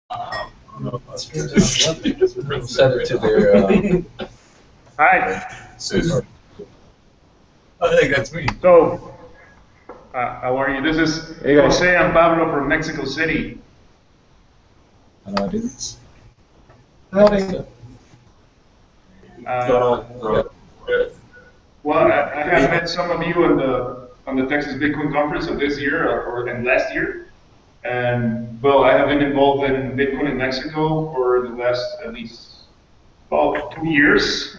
Send it to their. Hi. I think that's me. So, how are you? This is Jose and Pablo from Mexico City. How do I do this? How do I do it? Well, I have met some of you on the Texas Bitcoin conference of this year or last year, and well, I have been involved in Bitcoin in Mexico for the last at least 2 years.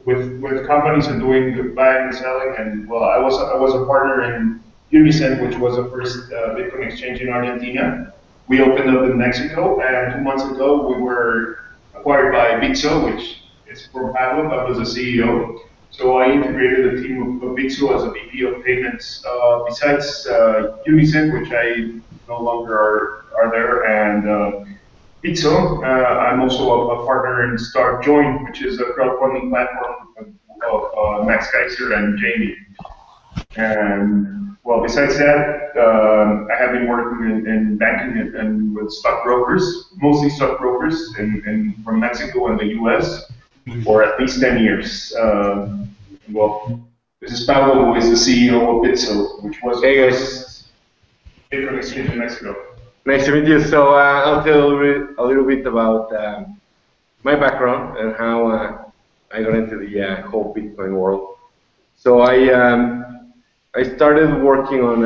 With companies and doing the buying and selling, and well, I was a partner in Unicent, which was the first Bitcoin exchange in Argentina. We opened up in Mexico, and 2 months ago we were acquired by Bitso, which is from Pablo. Pablo's the CEO. So I integrated a team of Bitso as a VP of payments. Besides Unicent, which I no longer are there, and Bitso, I'm also a partner in Start Join, which is a crowdfunding platform of Max Kaiser and Jamie. And well, besides that, I have been working in banking and with stockbrokers, mostly stockbrokers from Mexico and the US for at least 10 years. Well, this is Pablo, who is the CEO of Bitso, which was hey guys, Bitcoin exchange in Mexico. Nice to meet you. So I'll tell a little bit about my background and how I got into the whole Bitcoin world. So I started working on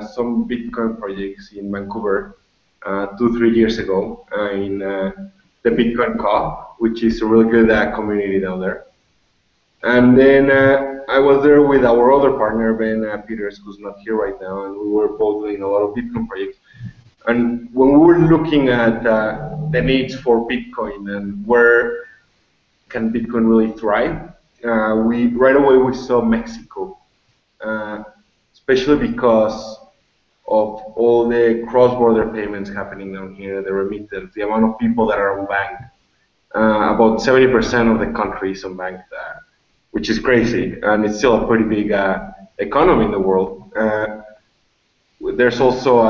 some Bitcoin projects in Vancouver 2-3 years ago in the Bitcoin Co, which is a really good community down there. And then I was there with our other partner, Ben Peters, who's not here right now, and we were both doing a lot of Bitcoin projects. And when we were looking at the needs for Bitcoin and where can Bitcoin really thrive, right away we saw Mexico, especially because of all the cross-border payments happening down here, the remittance, the amount of people that are unbanked. About 70% of the country is unbanked, which is crazy, and it's still a pretty big economy in the world. There's also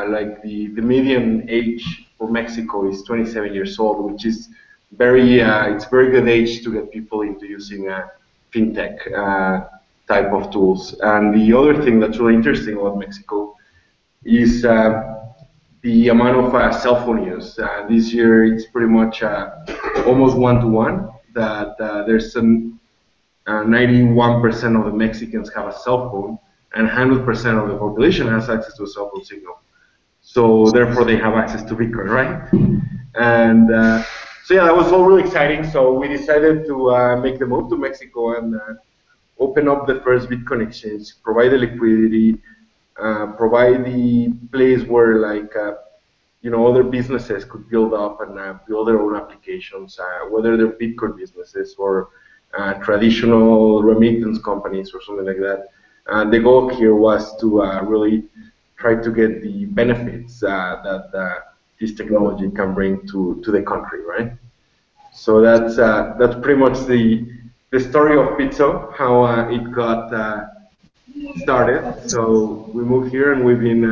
like the median age for Mexico is 27 years old, which is it's very good age to get people into using fintech type of tools. And the other thing that's really interesting about Mexico is the amount of cell phone use. This year it's pretty much almost 1-to-1 that there's 91% of the Mexicans have a cell phone, and 100% of the population has access to a cell phone signal. So therefore they have access to Bitcoin, right? And so yeah, that was all really exciting. So we decided to make the move to Mexico and open up the first Bitcoin exchange, provide the liquidity, provide the place where other businesses could build up and build their own applications, whether they're Bitcoin businesses or traditional remittance companies or something like that. The goal here was to really try to get the benefits that this technology can bring to the country, right? So that's pretty much the story of Bitso, how it got started. So we moved here and we've been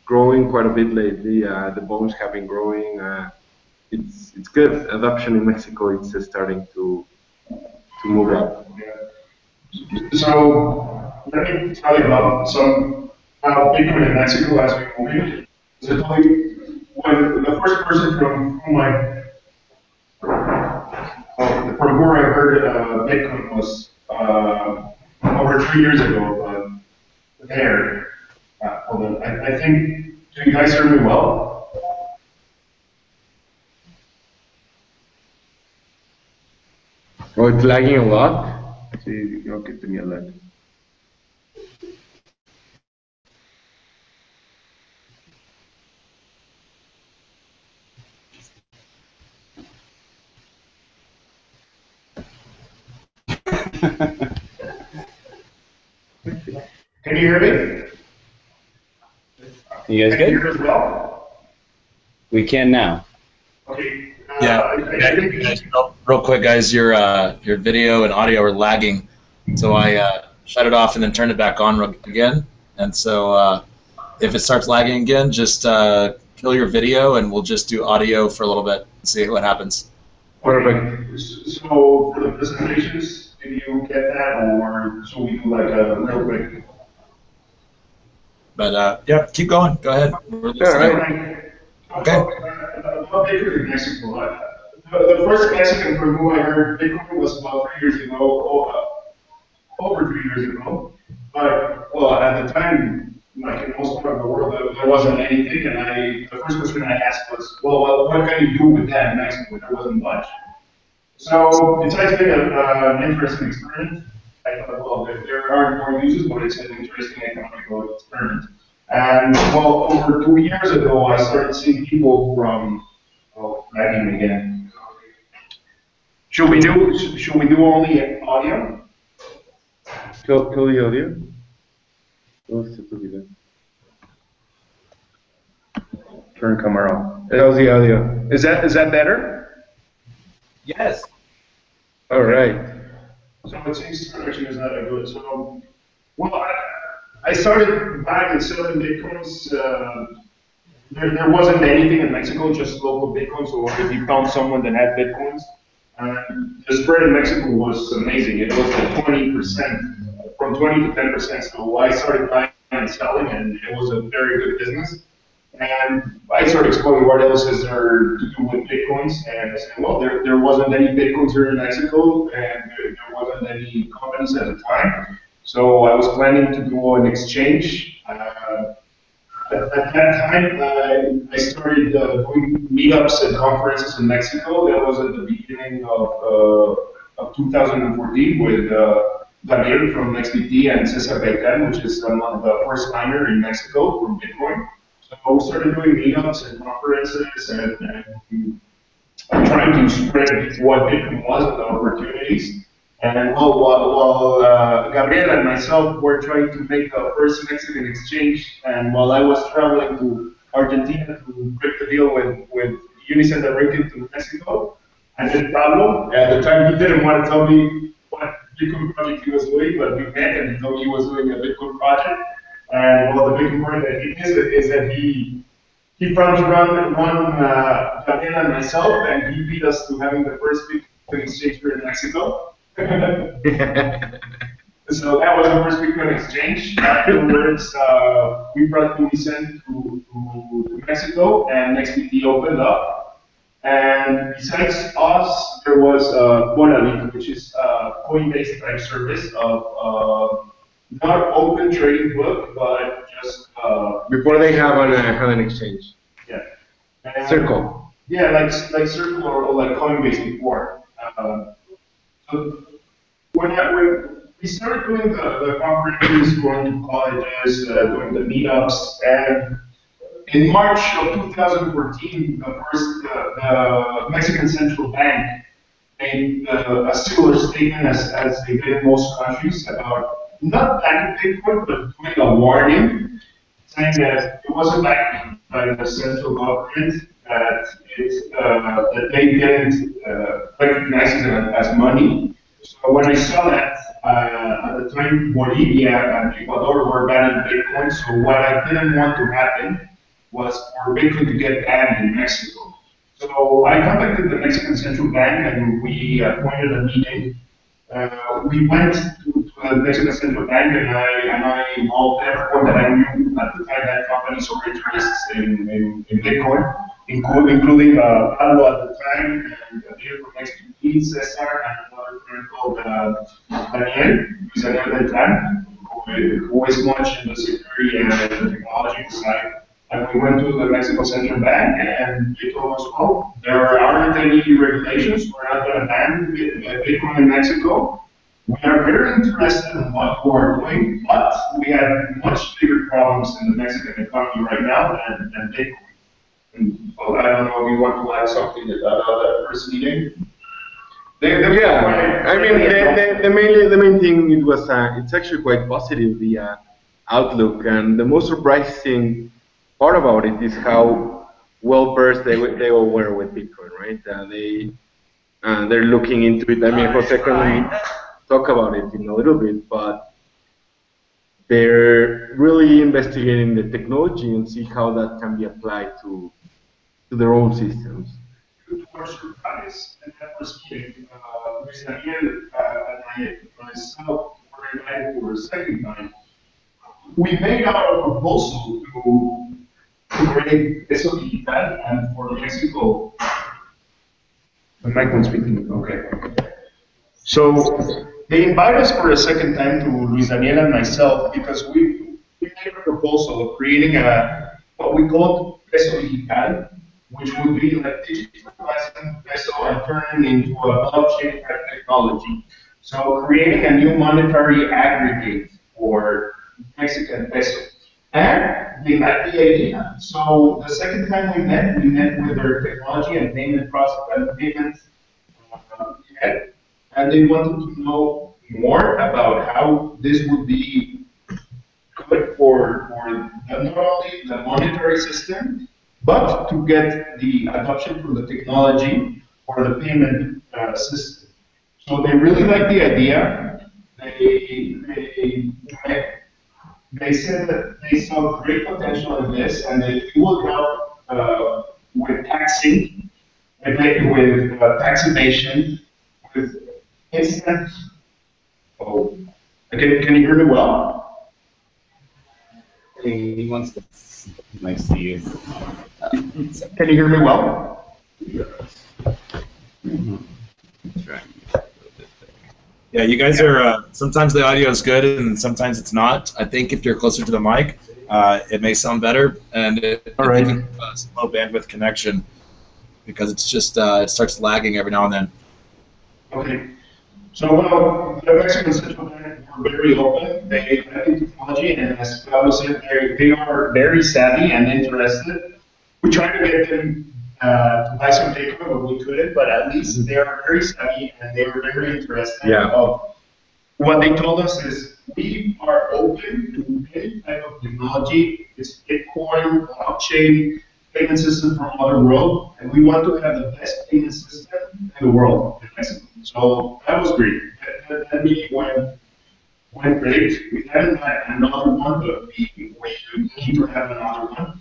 growing quite a bit lately. The volumes have been growing. It's good. Adoption in Mexico is starting to move up. So let me tell you about how Bitcoin in Mexico has been moving. So when the first person from where I heard Bitcoin was over 3 years ago. There, hold on. I think. Do you guys hear me well? Oh, it's lagging a lot. Sí, creo que tenía lag. Can you hear me? You guys Can you good? hear as well? We can now. Okay. Real quick, guys, your video and audio are lagging, so I shut it off and then turned it back on again. And so if it starts lagging again, just kill your video, and we'll just do audio for a little bit and see what happens. Perfect. So for the presentations, did you get that, or should we do like a real quick? But yeah, keep going. Go ahead. We're All listening. right. Okay. About Bitcoin in Mexico. The first Mexican from whom I heard Bitcoin was about 3 years ago, over 3 years ago. But, well, at the time, like in most part of the world, there wasn't anything, and the first question I asked was, well, what can you do with that in Mexico? There wasn't much. So, besides being an interesting experiment, I thought, well, there aren't more uses, but it's an interesting economical experiment. And, well, over 2 years ago, I started seeing people from, oh, lagging again. Should we do only audio? Kill the audio. Turn camera on. How's the audio? Is that better? Yes. All right. So it seems the connection is not that good. So, well, I started buying and selling bitcoins. There wasn't anything in Mexico, just local bitcoins. So if you found someone that had bitcoins, the spread in Mexico was amazing. It was at 20%, from 20 to 10%. So I started buying and selling, and it was a very good business. And I started exploring what else is there to do with bitcoins, and I said, well, there wasn't any bitcoins here in Mexico, and there wasn't any companies at the time. So I was planning to do an exchange. At that time, I started doing meetups and conferences in Mexico. That was at the beginning of 2014 with Daniel from NextBT and Cesar Belcan, which is the first miner in Mexico from Bitcoin. So we started doing meetups and conferences and trying to spread what Bitcoin was and the opportunities. And while Gabriel and myself were trying to make the first Mexican exchange, and while I was traveling to Argentina to break the deal with Unicent that bring it to Mexico, and then Pablo, at the time he didn't want to tell me what Bitcoin project he was doing, but we met and he told me he was doing a Bitcoin project. And well, the big part that he did is that he promised run Gabriel and myself, and he beat us to having the first Bitcoin exchange here in Mexico. So that was the first Bitcoin exchange. Afterwards, we brought Unicent to Mexico, and NextBT opened up. And besides us, there was Monolith, which is a Coinbase type service of not open trading book, but just Before they have an exchange. yeah. And, Circle. yeah, like Circle or like Coinbase before. So when we started doing the conferences, going to colleges, doing the meetups, and in March of 2014, the Mexican Central Bank made a similar statement as they did in most countries about not banning Bitcoin, but doing a warning, saying that it wasn't backed by the central government, that they didn't recognize it as money. So when I saw that, at the time Bolivia and Ecuador were banning Bitcoin, so what I didn't want to happen was for Bitcoin to get banned in Mexico. So I contacted the Mexican Central Bank and we appointed a meeting. We went to the Mexican Central Bank and I involved everyone that I knew at the time that companies or interests in Bitcoin, including Pablo at the time and Daniel from XPT, Cesar, and another friend called Daniel, who's another Beltran, who is much in the security and the technology side. And we went to the Mexico Central Bank and they told us, well, there aren't any regulations, we're not going to ban Bitcoin in Mexico. We are very interested in what you are doing, but we have much bigger problems in the Mexican economy right now than Bitcoin. And, well, I don't know if you want to add something about that first meeting. Yeah, I mean, the main thing it was it's actually quite positive, the outlook, and the most surprising part about it is how well versed they all were with Bitcoin, right? They're looking into it. I mean, Jose can talk about it in a little bit, but they're really investigating the technology and see how that can be applied to their own systems. To our surprise, at that first meeting, Luis Daniel and myself were invited for a second time. We made our proposal to create Eso Digital and for Mexico. The mic was speaking. Okay. So they invited us for a second time to Luis Daniel and myself because we made a proposal of creating what we called Peso Digital, which would be like digitalizing peso and turning into a blockchain type technology. So creating a new monetary aggregate for Mexican peso. And they liked the idea. So the second time we met with their technology and payment process and payment head, and they wanted to know more about how this would be good for not only the monetary system, but to get the adoption for the technology for the payment system. So they really like the idea. They said that they saw great potential in this and that it will help with taxing, with tax evasion, with instant. Oh, can you hear me well? He wants to nice to you. Can you hear me well? That's right. Yeah, you guys are, sometimes the audio is good and sometimes it's not. I think if you're closer to the mic, it may sound better, and it can slow bandwidth connection because it's just, it starts lagging every now and then. Okay. So, well, the Mexican Central Bank were very open. They like the technology, and as Pablo said, they are very savvy and interested. We tried to get them to buy some Bitcoin, but we couldn't. But at least they are very savvy and they were very interested. Of what they told us is we are open to any type of technology. It's Bitcoin, blockchain, payment system from other world, and we want to have the best payment system in the world in Mexico. So that was great. That meeting went great. We haven't had another one, but we need to have another one.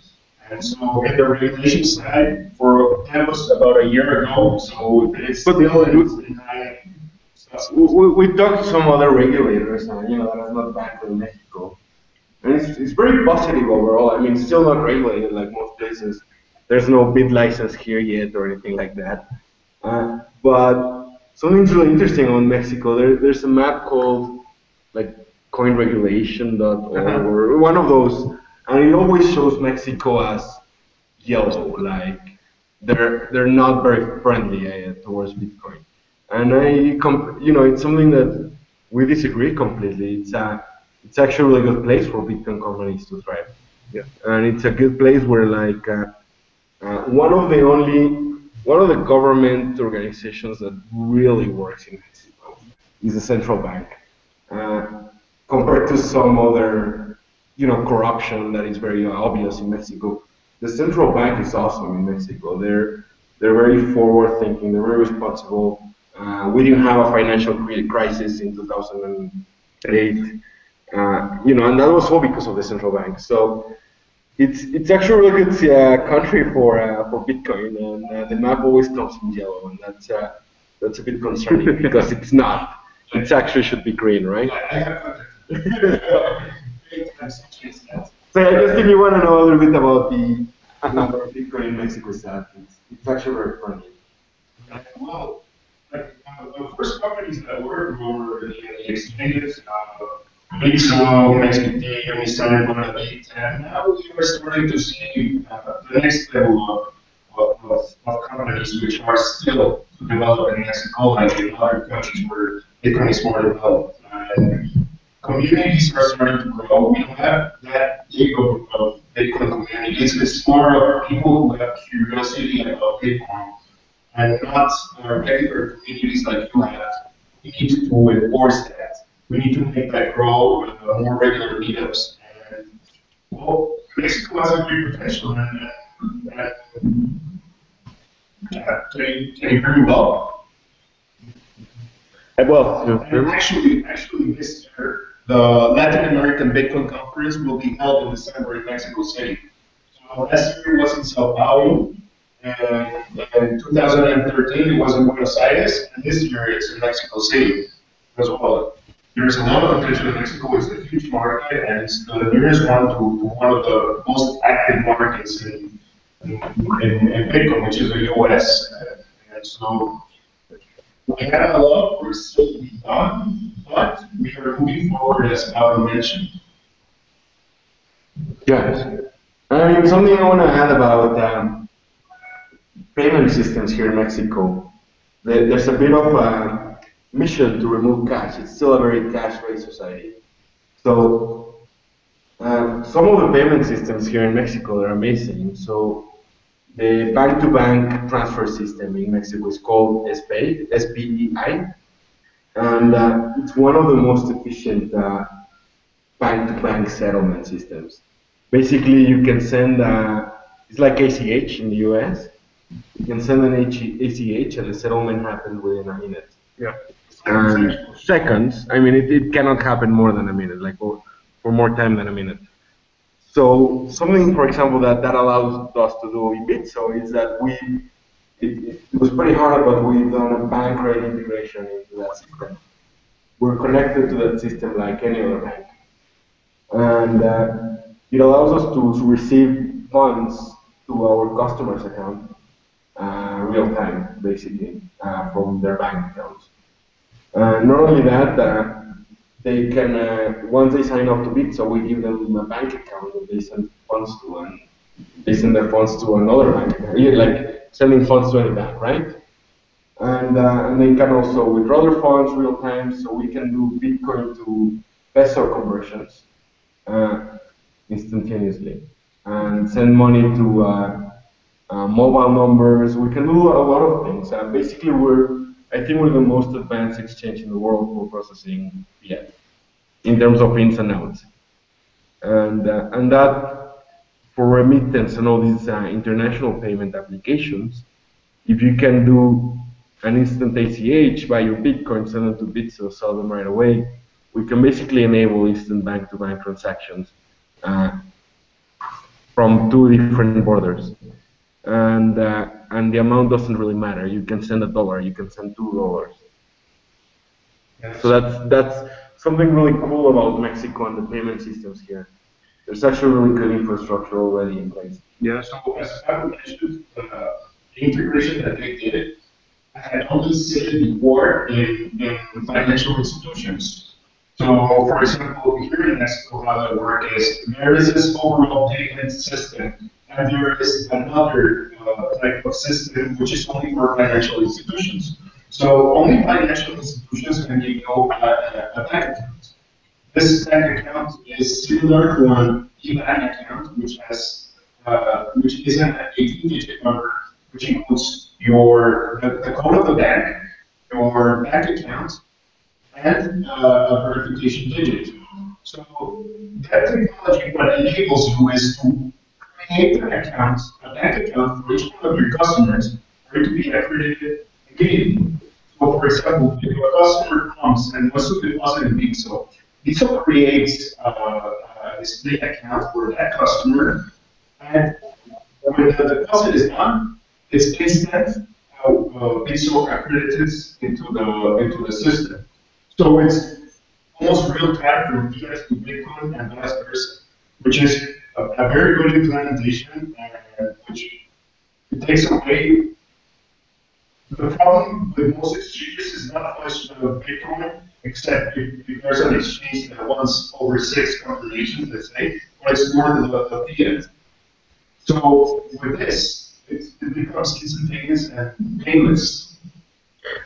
And so in the regulation side, that was about a year ago, so it's still in high stuff. We talked to some other regulators, that are not back in Mexico. And it's very positive overall. I mean, it's still not regulated like most places. There's no bid license here yet or anything like that. But something's really interesting on Mexico. There's a map called like coinregulation.org or one of those, and it always shows Mexico as yellow, like they're not very friendly towards Bitcoin. And it's something that we disagree completely. It's actually a really good place for Bitcoin companies to thrive. Yeah. And it's a good place where like one of the government organizations that really works in Mexico is the central bank. Compared to some other, corruption that is very obvious in Mexico, the central bank is awesome in Mexico. They're very forward-thinking. They're very responsible. We didn't have a financial crisis in 2008, and that was all because of the central bank. So it's actually a really good country for Bitcoin, and the map always comes in yellow, and that's a bit concerning because it's not. It actually should be green, right? So I just if you want to know a little bit about the number of Bitcoin in Mexico stats, it's actually very friendly. Well, the first companies that were the exchanges, Bitso, MXPT, Unisend, Monabit, and now we are starting to see the next level of companies which are still developing in Mexico, like in other countries where Bitcoin is more developed. Communities are starting to grow. We don't have that big of Bitcoin communities. It's more of people who have curiosity about Bitcoin and not regular communities like you have. We need to enforce that. We need to make that grow with more regular meetups. And, well, Mexico has a great potential. Can you hear me well? Well, And actually, this year, the Latin American Bitcoin conference will be held in December in Mexico City. So last year it was in Sao Paulo, and in 2013 it was in Buenos Aires, and this year it's in Mexico City as well. There's a lot of potential in Mexico. It's a huge market, and it's the nearest one to one of the most active markets in Bitcoin, which is the US. And so we have a lot of work still to be done, but we are moving forward as Pablo mentioned. Yes. And something I want to add about payment systems here in Mexico. There's a bit of a mission to remove cash. It's still a very cash-based society. So some of the payment systems here in Mexico are amazing. So the bank-to-bank transfer system in Mexico is called SPEI, SPEI, and it's one of the most efficient bank-to-bank settlement systems. Basically, you can send, it's like ACH in the US. You can send an ACH and the settlement happens within a minute. Yeah. And seconds, I mean, it cannot happen more than a minute, like for more time than a minute. So something, for example, that allows us to do in Bitso is that it was pretty hard, but we've done a bank rate integration into that system. We're connected to that system like any other bank. And it allows us to receive funds to our customer's account real time, basically, from their bank accounts. Not only that, they can, once they sign up to Bitso, we give them a bank account that they send funds to, and they send their funds to another bank account, like sending funds to any bank, right? And they can also withdraw their funds real time, so we can do Bitcoin to peso conversions instantaneously, and send money to mobile numbers. We can do a lot of things. Basically, I think we're the most advanced exchange in the world for processing fiat in terms of ins and outs, and that for remittance and all these international payment applications. If you can do an instant ACH, buy your Bitcoin, send them to Bitso, sell them right away, we can basically enable instant bank-to-bank transactions from two different borders. And the amount doesn't really matter. You can send $1, you can send $2. Yes. So that's something really cool about Mexico and the payment systems here. There's actually really good infrastructure already in place. Yeah, so as I mentioned, the integration that they did, I had only seen it before in financial institutions. So, for example, here in Mexico, how that works is there is this overall payment system, and there is another type of system which is only for financial institutions. So, only financial institutions can give you a bank account. This bank account is similar to an IBAN account, which is an 18-digit number, which includes the code of the bank, your bank account, and a verification digit. So that technology, what it enables you is to create an account, a bank account for each one of your customers, for it to be accredited immediately. So for example, if a customer comes and wants to deposit in Bitso, Bitso creates a display account for that customer, and when the deposit is done, it's instant. Bitso accredits into the system. So it's almost real time from fiat to Bitcoin and vice versa, which is a very good implementation, which it takes away. The problem with most exchanges is not a question of Bitcoin, except if there's an exchange that wants over 6 confirmations, let's say, but it's more the fiat. So with this, it becomes instantaneous and painless.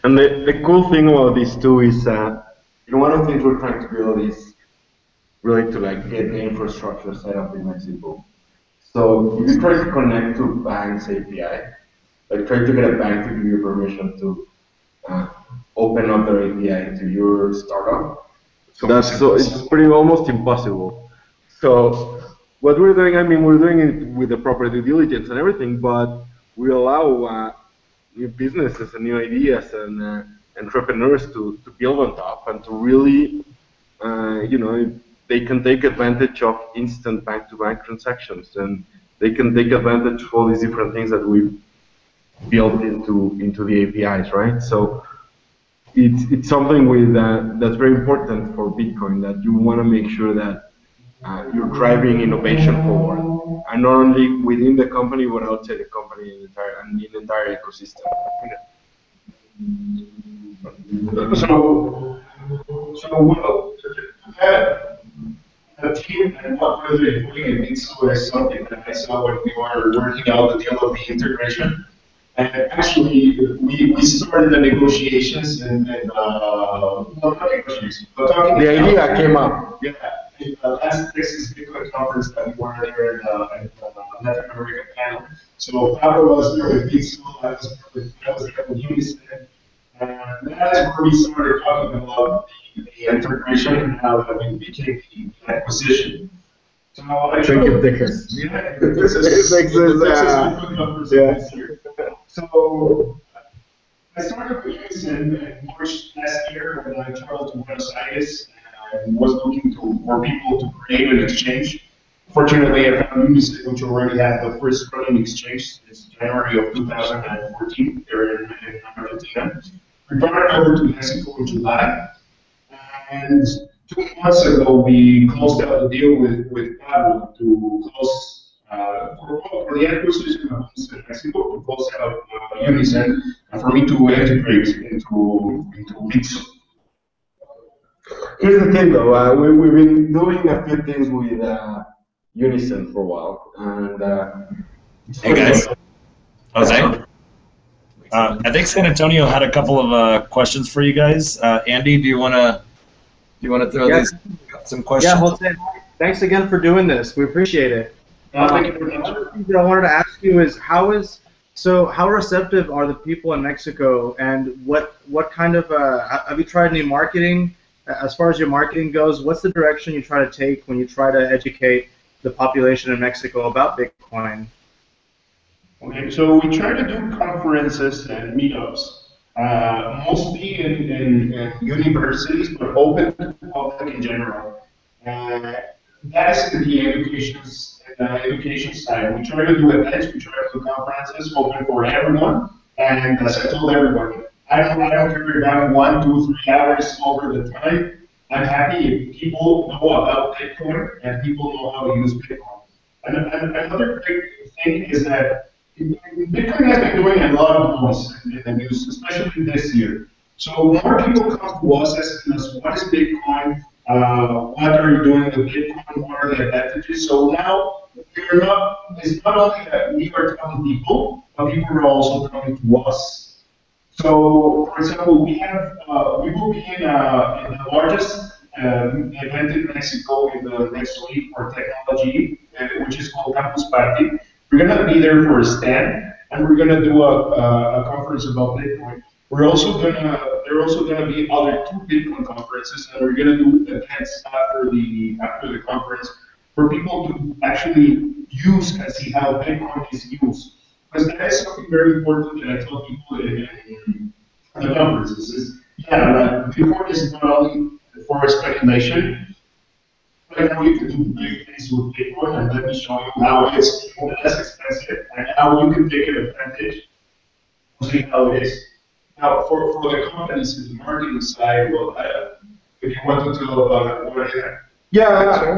And the cool thing about this too is, one of the things we're trying to build is really to get the infrastructure set up in Mexico. So if you try to connect to bank's API, like try to get a bank to give you permission to open up their API to your startup, it's pretty almost impossible. So what we're doing, we're doing it with the proper due diligence and everything, but we allow new businesses and new ideas and entrepreneurs to build on top and to really you know, they can take advantage of instant bank-to-bank transactions, and they can take advantage of all these different things that we've built into the APIs, right? So it's something with that's very important for Bitcoin, that you want to make sure that you're driving innovation forward, and not only within the company but outside the company and in the entire ecosystem. So well, that the team and what we're doing in Bitso is something that I saw when we were working out the deal of the integration. And actually, we started the negotiations and well, not negotiations, but talking. The idea came up. Yeah, in the last Texas Bitcoin conference that we were there in Latin American panel. So Pablo was there with Bitso, I was there with Unison. And that is where we started talking about the integration and how that we became the acquisition. So I Thank you, Texas. Yeah, this is Texas, Bitcoin conference yeah. this year. So I started with Unison in March last year when I traveled to Buenos Aires and was looking for people to create an exchange. Fortunately, I found Unison, which already had the first running exchange since January of 2014 there in Argentina. We brought it over to Mexico in July, and 2 months ago we closed out the deal with Pablo to close for the acquisition of Unison Mexico to close out Unison and for me to integrate into Bitso. Here's the thing, though. We've been doing a few things with Unison for a while, and Hey guys, Jose. I think San Antonio had a couple of questions for you guys. Andy, do you want to throw these some questions? Yeah, Jose, thanks again for doing this. We appreciate it. Thank you very One much. of the things that I wanted to ask you is how receptive are the people in Mexico, and what kind of have you tried any marketing? As far as your marketing goes, what's the direction you try to take when you try to educate the population in Mexico about Bitcoin? Okay, so we try to do conferences and meetups, mostly in universities, but open to the public in general. That is in the education side. We try to do events, we try to do conferences open for everyone, and as I told everyone, I don't care about 1, 2, 3 hours over the time. I'm happy if people know about Bitcoin and people know how to use Bitcoin. And another big thing is that Bitcoin has been doing a lot of noise in the news, especially this year. So more people come to us asking us, what is Bitcoin? What are you doing with Bitcoin? What are the advantages? So now it's not only that we are telling people, but people are also coming to us. So, for example, we will be in the largest event in Mexico in the next week for technology, which is called Campus Party. We're going to be there for a stand, and we're going to do a conference about Bitcoin. There are also going to be other 2 Bitcoin conferences, and we're going to do events after the conference for people to actually use and see how Bitcoin is used. Because that is something very important that I tell people in the conferences. Bitcoin is not only for speculation, but now you can do big things with Bitcoin, and let me show you how it's less expensive and how you can take advantage of seeing how it is. Now, for the companies in the marketing side, well, if you want to tell about that, yeah,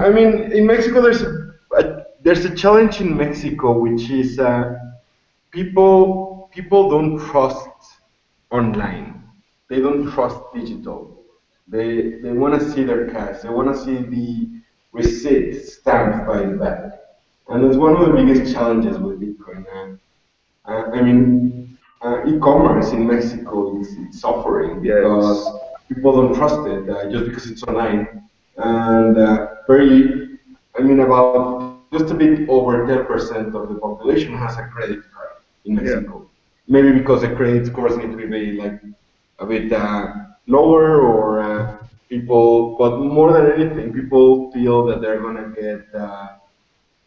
I mean, in Mexico there's a challenge in Mexico, which is people don't trust online. They don't trust digital. They want to see their cash. They want to see the receipt stamped by the bank, and it's one of the biggest challenges with Bitcoin. I mean, e-commerce in Mexico is suffering because people don't trust it just because it's online, and about just a bit over 10% of the population has a credit card in Mexico. Yeah. Maybe because the credit scores need to be very, like, a bit lower, or people, but more than anything, people feel that they're gonna get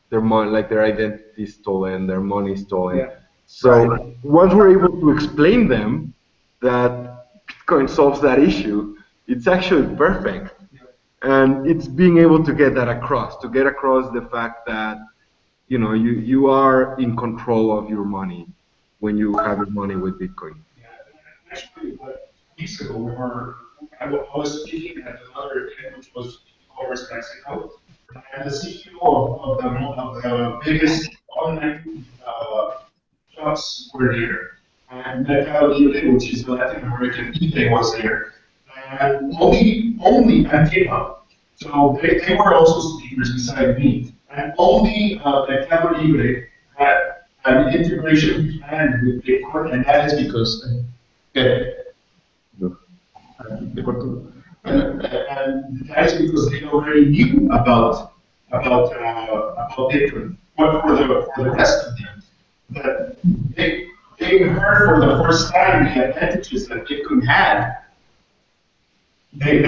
their money, like their identity stolen, their money stolen. Yeah. So once we're able to explain them that Bitcoin solves that issue, it's actually perfect. And it's being able to get that across, to get across the fact that you are in control of your money when you have your money with Bitcoin. Yeah, actually, weeks ago, I was speaking at another event which was covers Mexico, and the CEO of the biggest online shops were there. And Mercado Libre, which is the Latin American eBay, was there. And only and PayPal. So they were also speakers beside me. And only Mercado Libre had an integration plan with Bitcoin, and that is because and that is because they already knew about Bitcoin. But for the rest of them, that they heard for the first time the advantages that Bitcoin had. They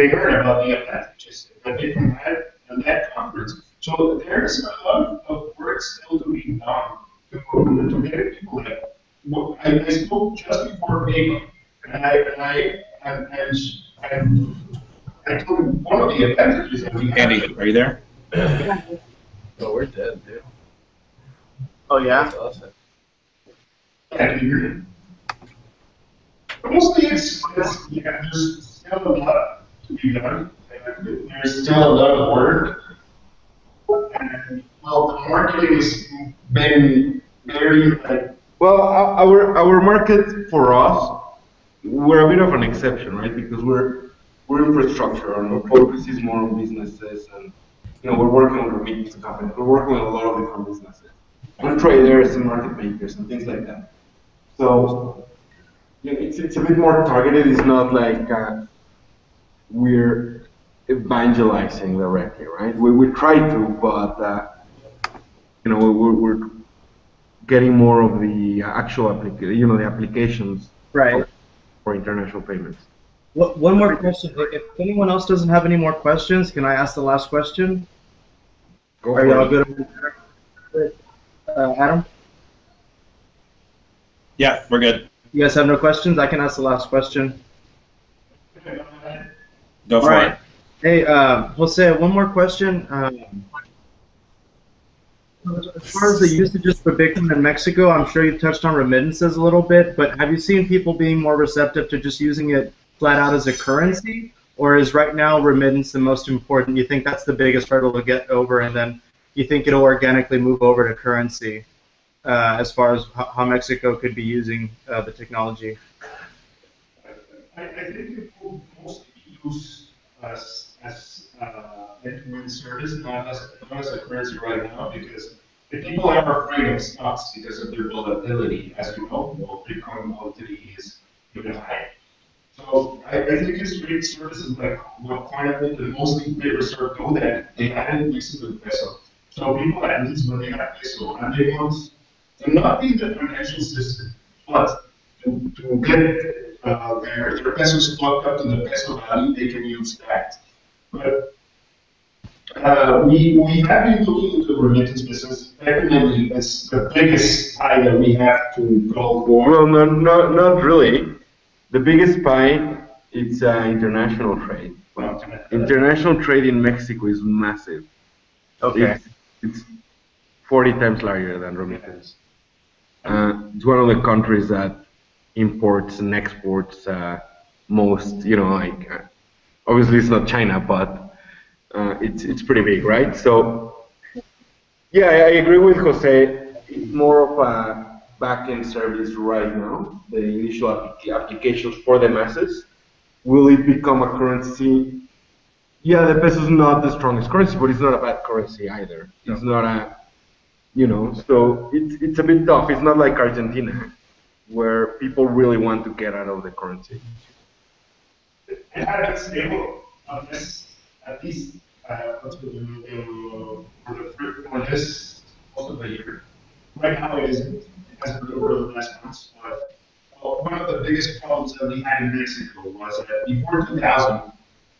heard about the advantages that Bitcoin had at that conference. So there's a lot of work still to be done to get people like. Well, I spoke just before PayPal, and and I told him one of the advantages that we have. Andy, are you there? Oh, we're dead, dude. Oh yeah. That's awesome. I can hear you. But mostly yeah, there's still a lot to be done. And there's still a lot of work. And well, the marketing has been very like. Well, our market for us, we're a bit of an exception, right? Because we're infrastructure, and our focus is more on businesses, and we're working on remittance companies. We're working with a lot of different businesses, and traders and market makers and things like that. So it's a bit more targeted. It's not like we're evangelizing directly, right? We try to, but we're getting more of the actual the applications Right. for international payments. One more question. If anyone else doesn't have any more questions, can I ask the last question? Go Are for y'all it. good? Adam? Yeah, we're good. You guys have no questions? I can ask the last question. Go for All right. it. Hey, Jose, one more question. As far as the usages for Bitcoin in Mexico, I'm sure you touched on remittances a little bit, but have you seen people being more receptive to just using it flat out as a currency? Or is right now remittance the most important? You think that's the biggest hurdle to get over, and then you think it'll organically move over to currency as far as how Mexico could be using the technology? I think it will mostly be used as end-to-end service, not as a currency right now, because the people are afraid of stocks because of their volatility. As you know, Bitcoin volatility is really high. So I think it's great services like what Pineapple and mostly they reserve go that they added Mexico peso. So people at least when they have peso and they want to not be in the financial system, but to get their pesos locked up to the peso value, they can use that. But we have been looking into the remittance business. Definitely, it's the biggest pie that we have to go for. Well, not really. The biggest pie, it's international trade. International trade in Mexico is massive. Okay. It's 40 times larger than remittance. It's one of the countries that imports and exports most. Obviously it's not China, but it's pretty big, right? So yeah, I agree with Jose. It's more of a back-end service right now. The initial applications for the masses. Will it become a currency? Yeah, the peso is not the strongest currency, but it's not a bad currency either. It's not a, so it's a bit tough. It's not like Argentina, where people really want to get out of the currency. It had been stable unless at least for this most of the year. Right now it isn't. It has been over the last months, but one of the biggest problems that we had in Mexico was that before 2000,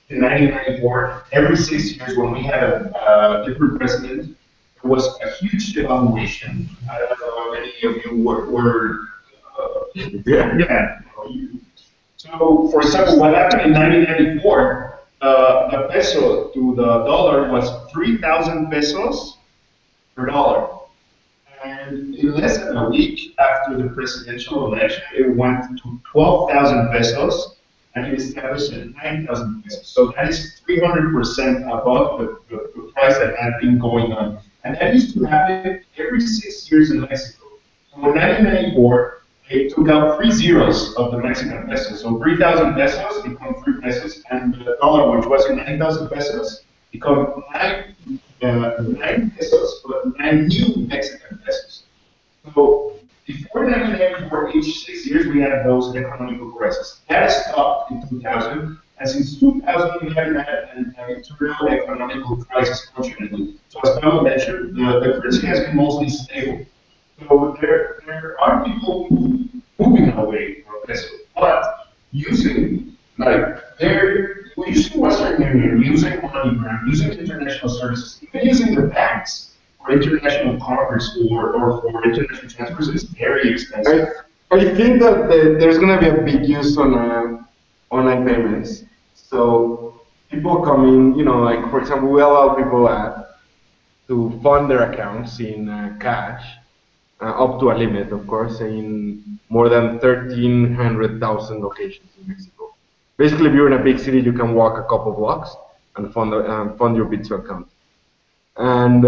in 1994, every 6 years when we had a different president, there was a huge devaluation. I don't know how many of you were Yeah. yeah. So, for example, what happened in 1994, the peso to the dollar was 3,000 pesos per dollar. And in less than a week after the presidential election, it went to 12,000 pesos and it established at 9,000 pesos. So that is 300% above the price that had been going on. And that used to happen every 6 years in Mexico. So in 1994, they took out 3 zeros of the Mexican peso. So 3,000 pesos become 3 pesos, and the dollar, which was 9,000 pesos, become 9 pesos, but 9 new Mexican pesos. So before 1994, each 6 years we had those economical crises. That stopped in 2000, and since 2000 we haven't had an internal economical crisis, fortunately. So as Pablo mentioned, the currency has been mostly stable. So there are people moving away from peso, but using they're using Western Union, using MoneyGram, using international services, even using the banks for international commerce or for international transfers is very expensive. I think that there's going to be a big use on online payments. So people coming, like for example, we allow people to fund their accounts in cash, up to a limit, of course, in more than 1,300,000 locations in Mexico. Basically, if you're in a big city, you can walk a couple blocks and fund your Bitso account. And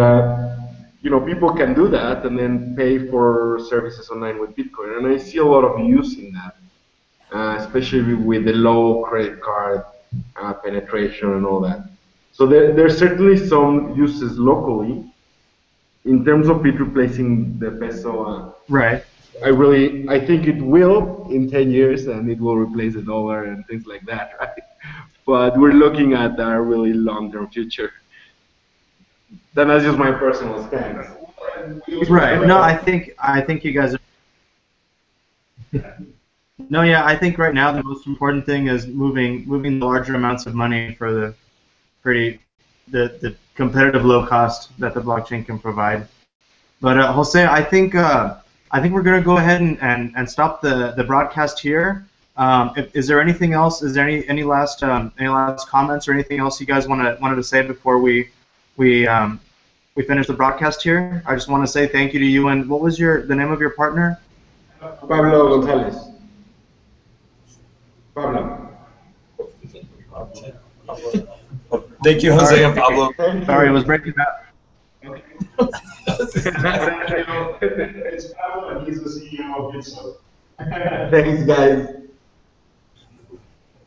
people can do that and then pay for services online with Bitcoin. And I see a lot of use in that, especially with the low credit card penetration and all that. So there's certainly some uses locally. In terms of it replacing the peso, Right. I think it will in 10 years, and it will replace the dollar and things like that, right? But we're looking at a really long-term future. That's just my personal stance. Right. No, I think you guys are. No, yeah, I think right now the most important thing is moving larger amounts of money for the competitive low cost that the blockchain can provide. But Jose, I think we're going to go ahead and stop the broadcast here. Is there anything else? Is there any last comments or anything else you guys wanted to say before we finish the broadcast here? I just want to say thank you to you. And what was the name of your partner? Pablo González. Pablo. Thank you, Jose and Pablo. Sorry, it was breaking up. Okay. It's Pablo, and he's the CEO of Bitso. Thanks, guys.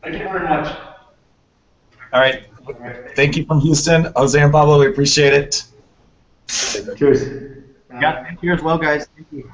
Thank you very much. All right. Thank you from Houston, Jose and Pablo. We appreciate it. Cheers. Yeah, thank you as well, guys. Thank you.